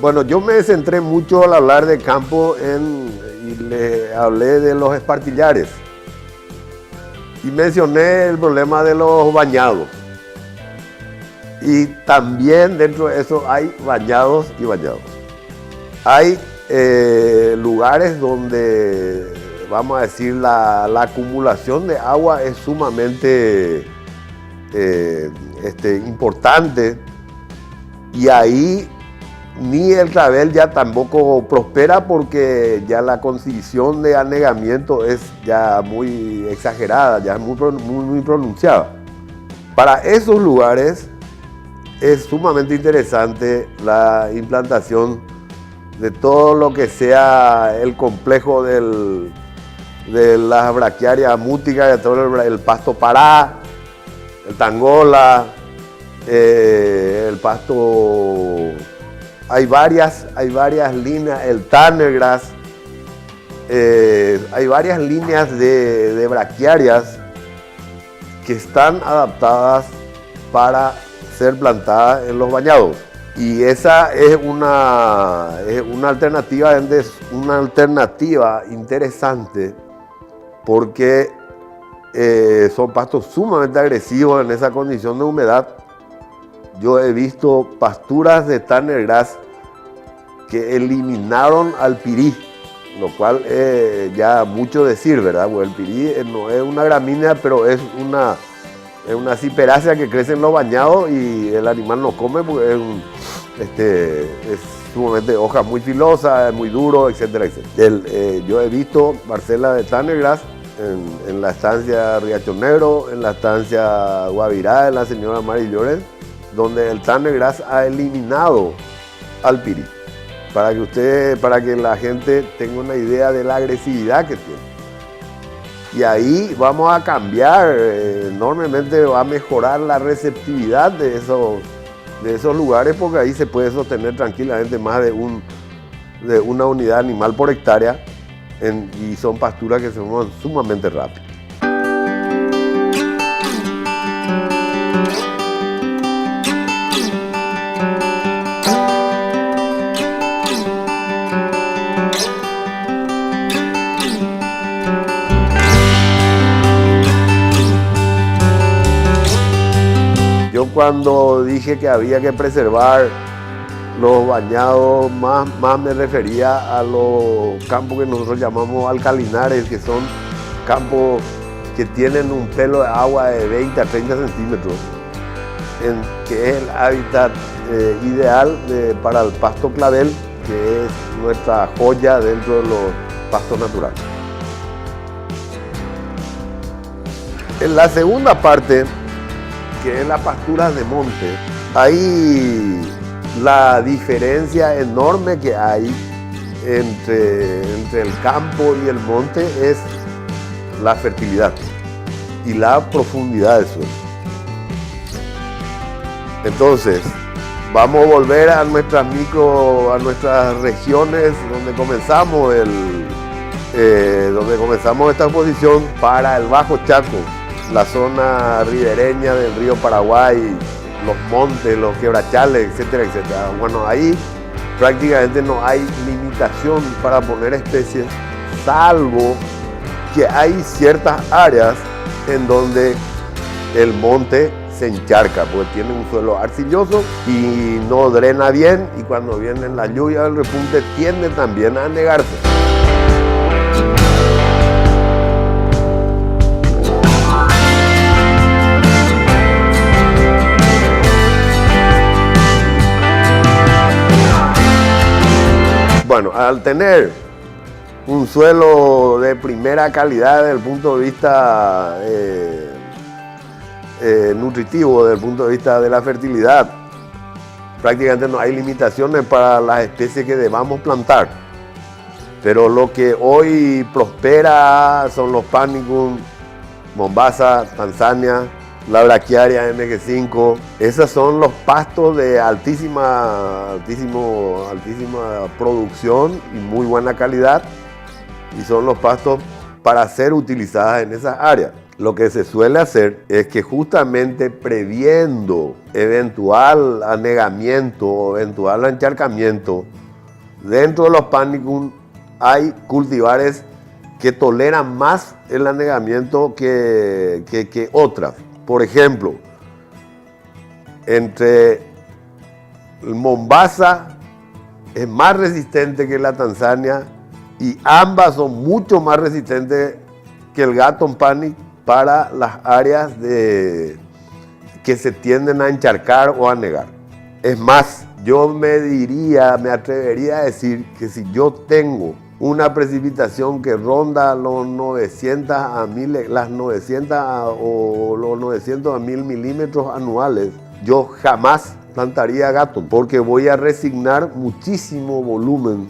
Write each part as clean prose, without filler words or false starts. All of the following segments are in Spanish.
Bueno, yo me centré mucho al hablar de campo y le hablé de los espartillares. Y mencioné el problema de los bañados. Y también dentro de eso hay bañados y bañados. Hay lugares donde, vamos a decir, la acumulación de agua es sumamente importante. Y ahí ni el clavel ya tampoco prospera porque ya la condición de anegamiento es ya muy exagerada, ya es muy pronunciada. Para esos lugares es sumamente interesante la implantación de todo lo que sea el complejo de las braquiarias múticas, de todo el pasto pará, el tangola, el pasto. Hay varias líneas, el Tannergrass, hay varias líneas de braquiarias que están adaptadas para ser plantadas en los bañados. Y esa es una alternativa interesante porque son pastos sumamente agresivos en esa condición de humedad. Yo he visto pasturas de Tannergrass que eliminaron al pirí, lo cual ya mucho decir, ¿verdad? Porque el pirí no es una gramínea, pero es una ciperácea que crece en los bañados y el animal no come porque es sumamente hoja muy filosa, es muy duro, etcétera, etcétera. Yo he visto parcelas de Tannergrass en la estancia Riacho Negro, en la estancia Guavirá, en la señora Mari Llorens, donde el Tannergrass ha eliminado al pirí, para que la gente tenga una idea de la agresividad que tiene. Y ahí vamos a cambiar enormemente, va a mejorar la receptividad de esos lugares, porque ahí se puede sostener tranquilamente más de una unidad animal por hectárea y son pasturas que se mueven sumamente rápido. Yo cuando dije que había que preservar los bañados, más me refería a los campos que nosotros llamamos alcalinares, que son campos que tienen un pelo de agua de 20 a 30 centímetros, que es el hábitat ideal para el pasto clavel, que es nuestra joya dentro de los pastos naturales. En la segunda parte, que es la pastura de monte, hay la diferencia enorme que hay entre el campo y el monte es la fertilidad y la profundidad del suelo. Entonces, vamos a volver a nuestras regiones donde comenzamos esta exposición, para el Bajo Chaco, la zona ribereña del río Paraguay, los montes, los quebrachales, etcétera, etcétera. Bueno, ahí prácticamente no hay limitación para poner especies, salvo que hay ciertas áreas en donde el monte se encharca, porque tiene un suelo arcilloso y no drena bien, y cuando vienen las lluvias del repunte tiende también a anegarse. Bueno, al tener un suelo de primera calidad desde el punto de vista nutritivo, desde el punto de vista de la fertilidad, prácticamente no hay limitaciones para las especies que debamos plantar. Pero lo que hoy prospera son los Panicum, Mombasa, Tanzania, la braquiaria MG5. Esos son los pastos de altísima producción y muy buena calidad, y son los pastos para ser utilizadas en esas áreas. lo que se suele hacer es que justamente previendo eventual anegamiento o eventual encharcamiento, dentro de los panicum hay cultivares que toleran más el anegamiento que otras. Por ejemplo, entre el Mombasa es más resistente que la Tanzania y ambas son mucho más resistentes que el Gatton Panic para las áreas que se tienden a encharcar o a anegar. Es más, yo me atrevería a decir que si yo tengo una precipitación que ronda los 900 a 1000, las 900 o los 900 a 1000 milímetros anuales, yo jamás plantaría Gatton porque voy a resignar muchísimo volumen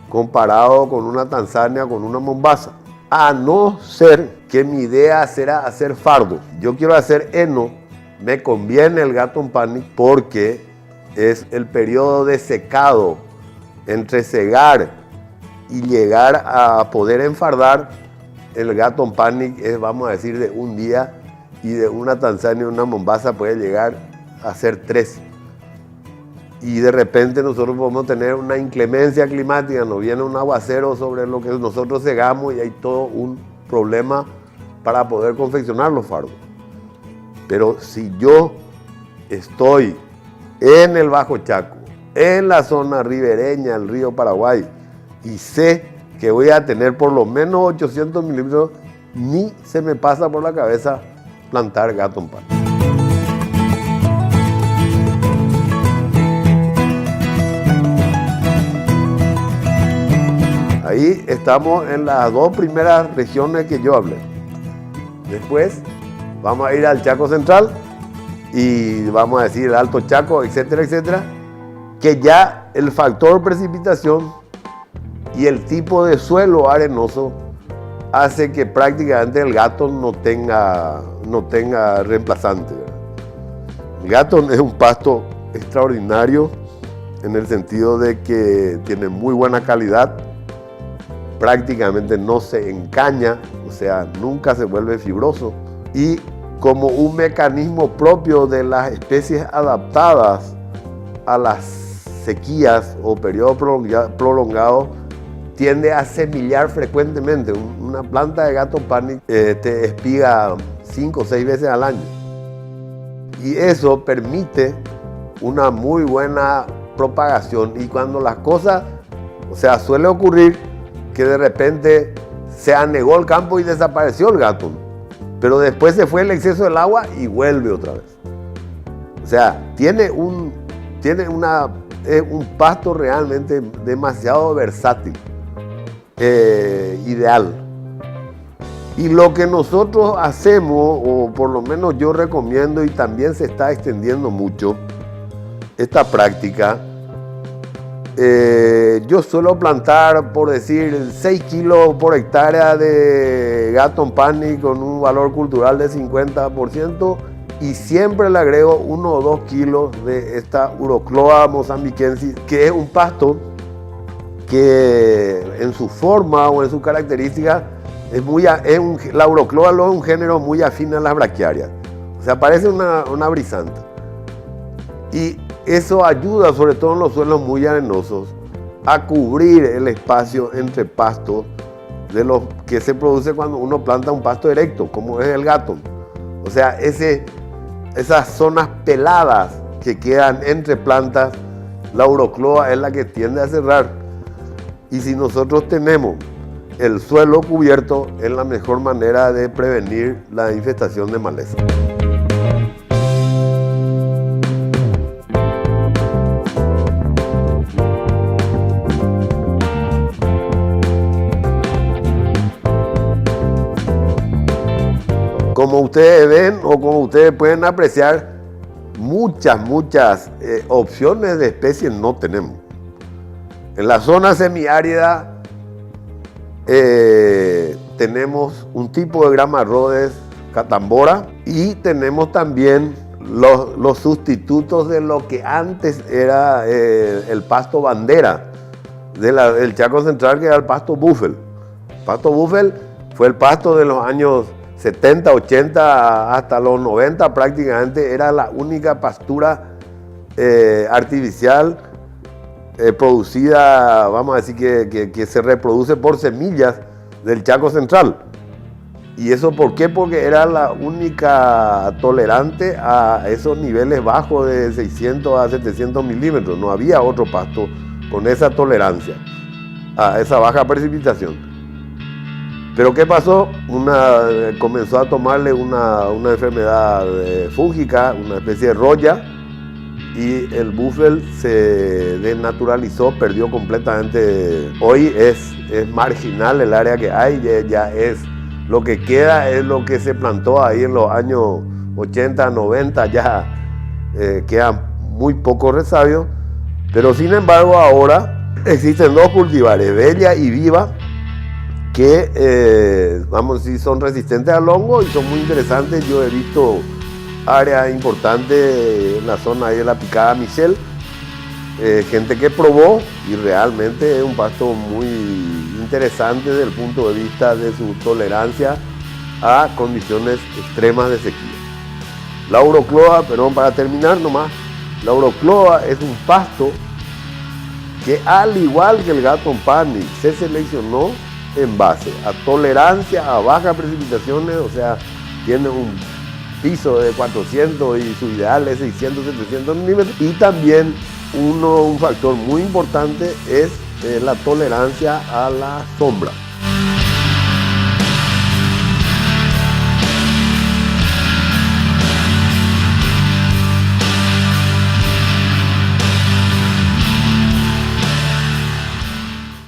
comparado con una Tanzania, con una Mombasa. A no ser que mi idea será hacer fardo. Yo quiero hacer heno, me conviene el Gatton Panic porque es el periodo de secado entre segar y llegar a poder enfardar. El Gatton Panic es, vamos a decir, de un día, y de una Tanzania y una Mombasa puede llegar a ser 3. Y de repente nosotros podemos tener una inclemencia climática, nos viene un aguacero sobre lo que nosotros segamos y hay todo un problema para poder confeccionar los fardos. Pero si yo estoy en el Bajo Chaco, en la zona ribereña del río Paraguay, y sé que voy a tener por lo menos 800 milímetros, ni se me pasa por la cabeza plantar Gatton Panic. Ahí estamos en las 2 primeras regiones que yo hablé. Después vamos a ir al Chaco Central y vamos a decir el Alto Chaco, etcétera, etcétera, que ya el factor precipitación y el tipo de suelo arenoso hace que prácticamente el Gatton no tenga reemplazante. El Gatton es un pasto extraordinario en el sentido de que tiene muy buena calidad, prácticamente no se encaña, o sea, nunca se vuelve fibroso, y como un mecanismo propio de las especies adaptadas a las sequías o periodos prolongados, tiende a semillar frecuentemente. Una planta de Gatton Panic te espiga 5 o 6 veces al año. Y eso permite una muy buena propagación. Y cuando las cosas, o sea, suele ocurrir que de repente se anegó el campo y desapareció el Gatton, pero después se fue el exceso del agua y vuelve otra vez. O sea, tiene un pasto realmente demasiado versátil, ideal. Y lo que nosotros hacemos, o por lo menos yo recomiendo, y también se está extendiendo mucho esta práctica, yo suelo plantar, por decir, 6 kilos por hectárea de Gatton Panic con un valor cultural de 50%, y siempre le agrego 1 o 2 kilos de esta Urocloa mozambiquensis, que es un pasto que en su forma o en sus características la Urocloa es un género muy afín a las braquiarias, o sea, parece una brisanta. Y eso ayuda, sobre todo en los suelos muy arenosos, a cubrir el espacio entre pastos de los que se produce cuando uno planta un pasto erecto, como es el Gatton. O sea, esas zonas peladas que quedan entre plantas, la Urocloa es la que tiende a cerrar. Y si nosotros tenemos el suelo cubierto, es la mejor manera de prevenir la infestación de maleza. Como ustedes ven o como ustedes pueden apreciar, muchas opciones de especies no tenemos. En la zona semiárida tenemos un tipo de grama Rhodes catambora y tenemos también los sustitutos de lo que antes era el pasto bandera del Chaco Central, que era el pasto búfel. El pasto búfel fue el pasto de los años 70, 80 hasta los 90 prácticamente era la única pastura artificial producida, vamos a decir que se reproduce por semillas del Chaco Central. ¿Y eso por qué? Porque era la única tolerante a esos niveles bajos de 600 a 700 milímetros. No había otro pasto con esa tolerancia a esa baja precipitación. Pero ¿qué pasó? Comenzó a tomarle una enfermedad fúngica, una especie de roya, y el búfel se desnaturalizó, perdió completamente. Hoy es marginal el área que hay, ya es lo que queda, es lo que se plantó ahí en los años 80, 90, ya quedan muy pocos resabios, pero sin embargo ahora existen dos cultivares, Bella y Viva, que vamos a decir son resistentes al hongo y son muy interesantes. Yo he visto áreas importantes en la zona ahí de la Picada Michel, gente que probó y realmente es un pasto muy interesante desde el punto de vista de su tolerancia a condiciones extremas de sequía. La Eurocloa, perdón, para terminar nomás, la Eurocloa es un pasto que, al igual que el Gatton Panic, se seleccionó en base a tolerancia a bajas precipitaciones, o sea, tiene un piso de 400 y su ideal es 600, 700 milímetros. Y también un factor muy importante es la tolerancia a la sombra.